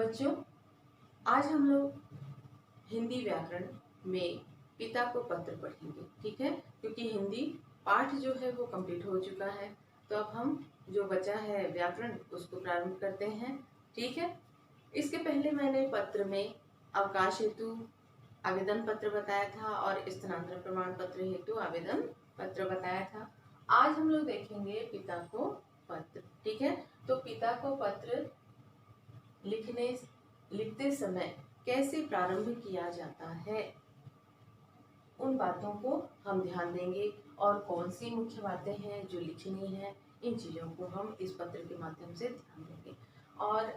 बच्चों, आज हम लोग हिंदी व्याकरण में पिता को पत्र पढ़ेंगे। ठीक है, क्योंकि हिंदी पाठ जो है वो कंप्लीट हो चुका है। तो अब हम जो बचा है व्याकरण उसको प्रारंभ करते हैं। ठीक है, इसके पहले मैंने पत्र में अवकाश हेतु आवेदन पत्र बताया था और स्थानांतरण प्रमाण पत्र हेतु आवेदन पत्र बताया था। आज हम लोग देखेंगे पिता को पत्र। ठीक है, तो पिता को पत्र लिखते समय कैसे प्रारंभ किया जाता है, उन बातों को हम ध्यान देंगे और कौन सी मुख्य बातें हैं जो लिखनी है, इन चीज़ों को हम इस पत्र के माध्यम से ध्यान देंगे और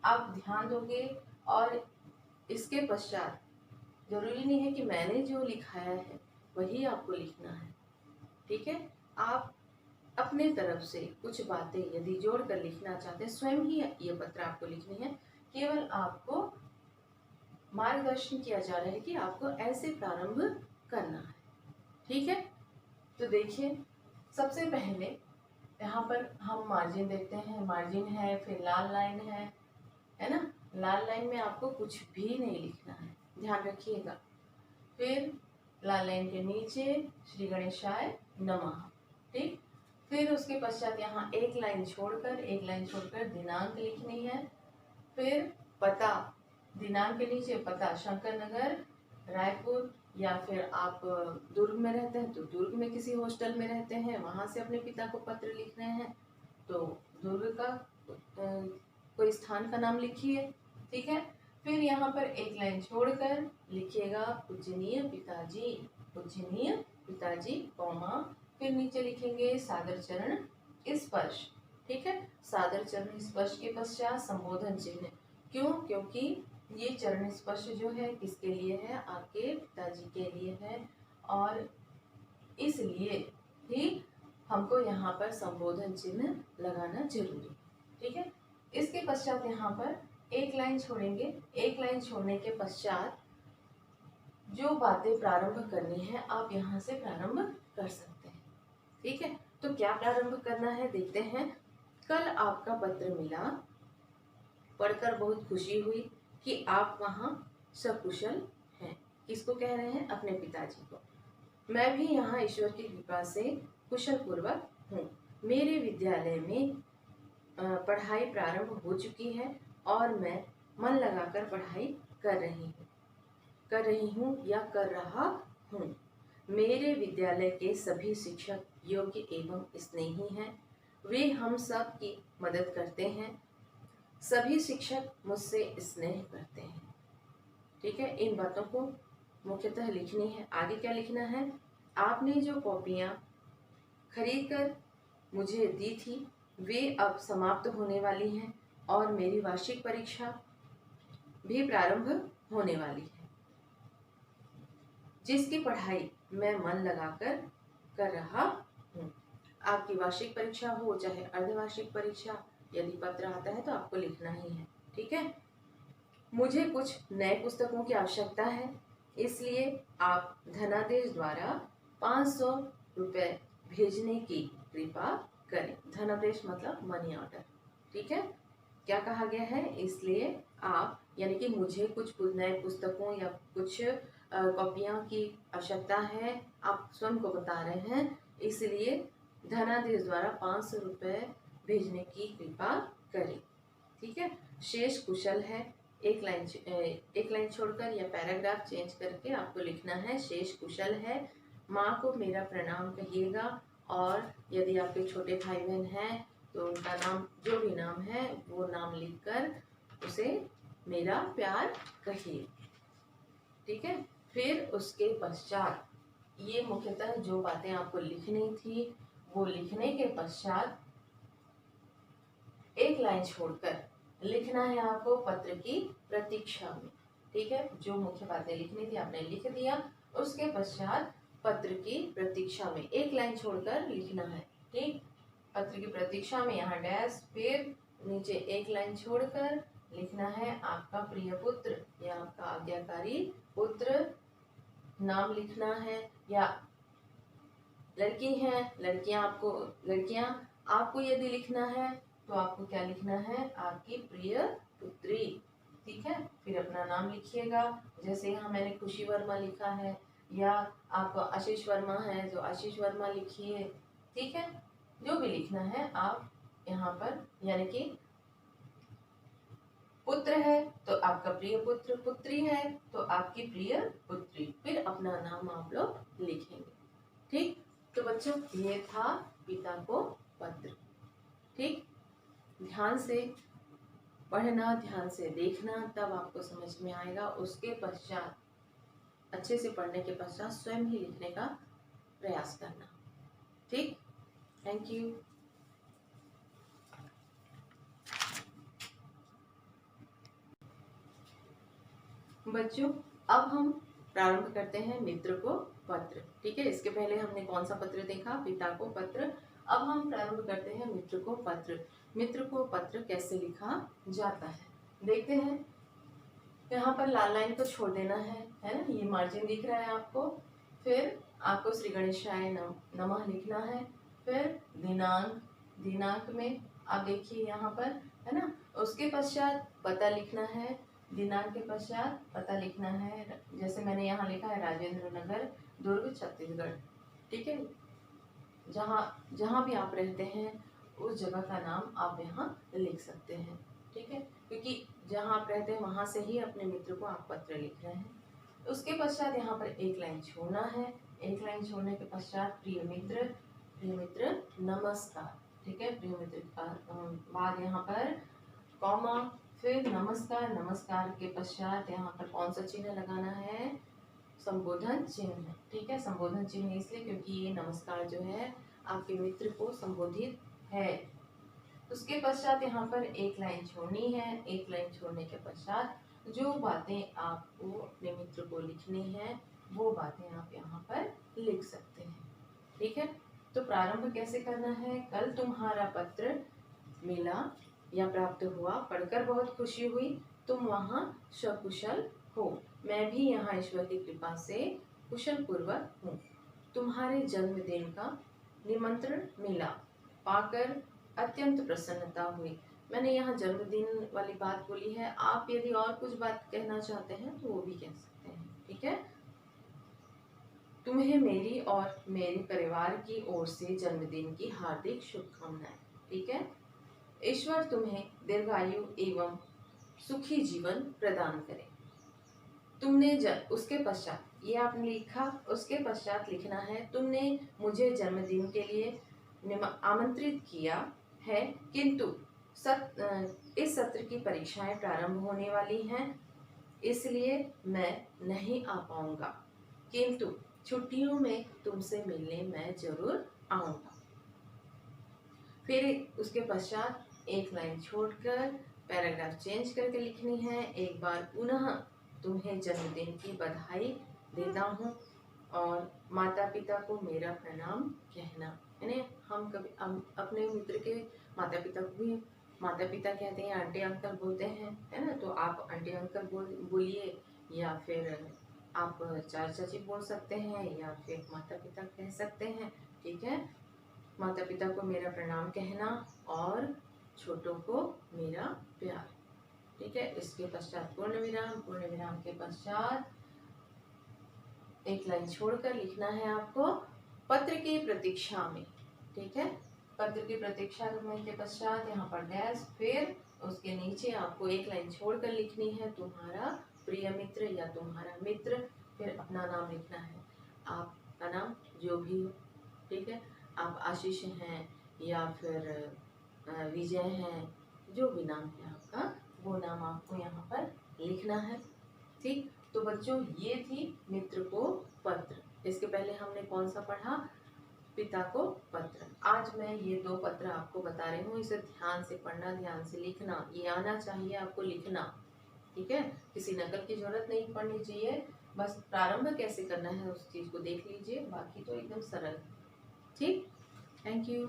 आप ध्यान दोगे। और इसके पश्चात जरूरी नहीं है कि मैंने जो लिखाया है वही आपको लिखना है। ठीक है, आप अपने तरफ से कुछ बातें यदि जोड़कर लिखना चाहते हैं, स्वयं ही ये पत्र आपको लिखनी है। केवल आपको मार्गदर्शन किया जा रहा है कि आपको ऐसे प्रारंभ करना है। ठीक है, तो देखिए, सबसे पहले यहाँ पर हम मार्जिन देखते हैं। मार्जिन है, फिर लाल लाइन है ना। लाल लाइन में आपको कुछ भी नहीं लिखना है, ध्यान रखिएगा। फिर लाल लाइन के नीचे श्री गणेशाय नमः। ठीक, फिर उसके पश्चात यहाँ एक लाइन छोड़कर दिनांक लिखनी है। फिर पता, दिनांक के नीचे पता शंकर नगर रायपुर, या फिर आप दुर्ग में रहते हैं तो दुर्ग में किसी हॉस्टल में रहते हैं, वहां से अपने पिता को पत्र लिख रहे हैं तो दुर्ग का कोई स्थान का नाम लिखिए। ठीक है, फिर यहाँ पर एक लाइन छोड़कर लिखिएगा पूजनीय पिताजी कौमा, फिर नीचे लिखेंगे सादर चरण स्पर्श। ठीक है, सादर चरण स्पर्श के पश्चात संबोधन चिन्ह। क्यों? क्योंकि ये चरण स्पर्श जो है किसके लिए है? आपके पिताजी के लिए है, और इसलिए ही हमको यहाँ पर संबोधन चिन्ह लगाना जरूरी। ठीक है, इसके पश्चात यहाँ पर एक लाइन छोड़ेंगे। एक लाइन छोड़ने के पश्चात जो बातें प्रारंभ करनी है आप यहाँ से प्रारंभ कर सकते हैं। ठीक है, तो क्या प्रारंभ करना है देखते हैं। कल आपका पत्र मिला, पढ़कर बहुत खुशी हुई कि आप वहाँ सकुशल हैं। किसको कह रहे हैं? अपने पिताजी को। मैं भी यहाँ ईश्वर की कृपा से कुशल पूर्वक हूँ। मेरे विद्यालय में पढ़ाई प्रारंभ हो चुकी है और मैं मन लगाकर पढ़ाई कर रही हूँ या कर रहा हूँ। मेरे विद्यालय के सभी शिक्षक योग्य एवं स्नेही हैं। वे हम सब की मदद करते हैं। सभी शिक्षक मुझसे स्नेह करते हैं। ठीक है, इन बातों को मुख्यतः लिखनी है। आगे क्या लिखना है? आपने जो कॉपियाँ खरीद कर मुझे दी थी वे अब समाप्त होने वाली हैं और मेरी वार्षिक परीक्षा भी प्रारंभ होने वाली है, जिसकी पढ़ाई मैं मन लगाकर कर रहा हूँ। आपकी वार्षिक परीक्षा हो चाहे अर्धवार्षिक परीक्षा, यदि पत्र आता है तो आपको लिखना ही है। ठीक है, मुझे कुछ नए पुस्तकों की आवश्यकता है, इसलिए आप धनादेश द्वारा 500 रुपये भेजने की कृपा करें। धनादेश मतलब मनी ऑर्डर। ठीक है, क्या कहा गया है? इसलिए आप, यानी कि मुझे कुछ नए पुस्तकों या कुछ कॉपियाँ की आवश्यकता है, आप स्वयं को बता रहे हैं, इसलिए धनादेश द्वारा 500 रुपये भेजने की कृपा करें। ठीक है, शेष कुशल है। एक लाइन छोड़कर या पैराग्राफ चेंज करके आपको लिखना है शेष कुशल है। माँ को मेरा प्रणाम कहिएगा, और यदि आपके छोटे भाई बहन हैं तो उनका नाम, जो भी नाम है वो नाम लिखकर उसे मेरा प्यार कहिए। ठीक है, फिर उसके पश्चात ये मुख्यतः जो बातें आपको लिखनी थी वो लिखने के पश्चात एक लाइन छोड़कर लिखना है आपको पत्र की प्रतीक्षा में। ठीक है, जो मुख्य बातें लिखनी थी आपने लिख दिया, उसके पश्चात पत्र की प्रतीक्षा में एक लाइन छोड़कर लिखना है। ठीक, पत्र की प्रतीक्षा में यहाँ डैश, फिर नीचे एक लाइन छोड़कर लिखना है आपका प्रिय पुत्र या आपका आज्ञाकारी पुत्र। नाम लिखना है, या लड़की है, लड़कियां आपको यदि लिखना है तो आपको क्या लिखना है? आपकी प्रिय पुत्री। ठीक है, फिर अपना नाम लिखिएगा। जैसे यहाँ मैंने खुशी वर्मा लिखा है, या आप आशीष वर्मा है जो आशीष वर्मा लिखिए। ठीक है, जो भी लिखना है आप यहाँ पर, यानी कि पुत्र है तो आपका प्रिय पुत्र, पुत्री है तो आपकी प्रिय पुत्री, फिर अपना नाम आप लोग लिखेंगे। ठीक, तो बच्चों ये था पिता को पत्र। ठीक, ध्यान से पढ़ना, ध्यान से देखना, तब आपको समझ में आएगा। उसके पश्चात अच्छे से पढ़ने के पश्चात स्वयं ही लिखने का प्रयास करना। ठीक, थैंक यू। बच्चों अब हम प्रारंभ करते हैं मित्र को पत्र। ठीक है, इसके पहले हमने कौन सा पत्र देखा, पिता को पत्र। अब हम प्रारंभ करते हैं मित्र को पत्र। मित्र को पत्र कैसे लिखा जाता है देखते हैं। यहाँ पर लाल लाइन को छोड़ देना है ना, ये मार्जिन दिख रहा है आपको। फिर आपको श्री गणेशाय नमः लिखना है। फिर दिनांक, दिनांक में आप देखिए यहाँ पर है ना। उसके पश्चात पता लिखना है, दिनांक के पश्चात पता लिखना है। जैसे मैंने यहाँ लिखा है राजेंद्र नगर, दुर्ग, छत्तीसगढ़। ठीक है, जहाँ जहाँ भी आप रहते हैं उस जगह का नाम आप यहाँ लिख सकते हैं। ठीक है, क्योंकि जहाँ आप रहते हैं वहाँ से ही अपने मित्र को आप पत्र लिख रहे हैं। उसके पश्चात यहाँ पर एक लाइन छोड़ना है। एक लाइन छोड़ने के पश्चात प्रिय मित्र नमस्कार। ठीक है, प्रिय मित्र का बाद यहाँ पर कॉमा, फिर नमस्कार। नमस्कार के पश्चात यहाँ पर कौन सा चिन्ह लगाना है, संबोधन चिन्ह। ठीक है, संबोधन चिन्ह इसलिए क्योंकि ये नमस्कार जो है आपके मित्र को संबोधित है। उसके पश्चात यहाँ पर एक लाइन छोड़नी है। एक लाइन छोड़ने के पश्चात जो बातें आपको अपने मित्र को लिखनी है वो बातें आप यहाँ पर लिख सकते हैं। ठीक है, तो प्रारंभ कैसे करना है। कल तुम्हारा पत्र मिला या प्राप्त हुआ, पढ़कर बहुत खुशी हुई, तुम वहाँ सकुशल हो, मैं भी यहाँ ईश्वर की कृपा से कुशल पूर्वक हूँ। तुम्हारे जन्मदिन का निमंत्रण मिला, पाकर अत्यंत प्रसन्नता हुई। मैंने यहाँ जन्मदिन वाली बात बोली है, आप यदि और कुछ बात कहना चाहते हैं तो वो भी कह सकते हैं। ठीक है, तुम्हें मेरी और मेरे परिवार की ओर से जन्मदिन की हार्दिक शुभकामनाएं। ठीक है, ईश्वर तुम्हें दीर्घायु एवं सुखी जीवन प्रदान करे। तुमने उसके पश्चात ये आपने लिखा, उसके पश्चात लिखना है तुमने मुझे जन्मदिन के लिए आमंत्रित किया है, किंतु इस सत्र की परीक्षाएं प्रारंभ होने वाली हैं, इसलिए मैं नहीं आ पाऊंगा, किंतु छुट्टियों में तुमसे मिलने मैं जरूर आऊंगा। फिर उसके पश्चात एक लाइन छोड़कर पैराग्राफ चेंज करके लिखनी है। एक बार पुनः तुम्हें जन्मदिन की बधाई देता हूँ और माता पिता को मेरा प्रणाम कहना। यानी हम कभी अपने मित्र के माता पिता को भी माता पिता कहते हैं, आंटी अंकल बोलते हैं, है ना। तो आप आंटी अंकल बोलिए, या फिर आप चाचा चाची बोल सकते हैं, या फिर माता पिता कह सकते हैं। ठीक है, माता पिता को मेरा प्रणाम कहना और छोटों को मेरा प्यार। ठीक है, इसके पश्चात पूर्ण विराम, पूर्ण विराम के पश्चात एक लाइन छोड़कर लिखना है आपको पत्र की प्रतीक्षा में। ठीक है, पत्र की प्रतीक्षा करने के पश्चात यहाँ पर डैश, फिर उसके नीचे आपको एक लाइन छोड़कर लिखनी है तुम्हारा प्रिय मित्र या तुम्हारा मित्र, फिर अपना नाम लिखना है, आपका नाम जो भी हो। ठीक है, आप आशीष हैं या फिर विजय हैं, जो भी नाम है आपका वो नाम आपको यहाँ पर लिखना है। ठीक, तो बच्चों ये थी मित्र को पत्र। इसके पहले हमने कौन सा पढ़ा, पिता को पत्र। आज मैं ये दो पत्र आपको बता रही हूँ, इसे ध्यान से पढ़ना, ध्यान से लिखना, ये आना चाहिए आपको लिखना। ठीक है, किसी नकल की जरूरत नहीं पड़नी चाहिए, बस प्रारंभ कैसे करना है उस चीज को देख लीजिए, बाकी तो एकदम सरल। ठीक, थैंक यू।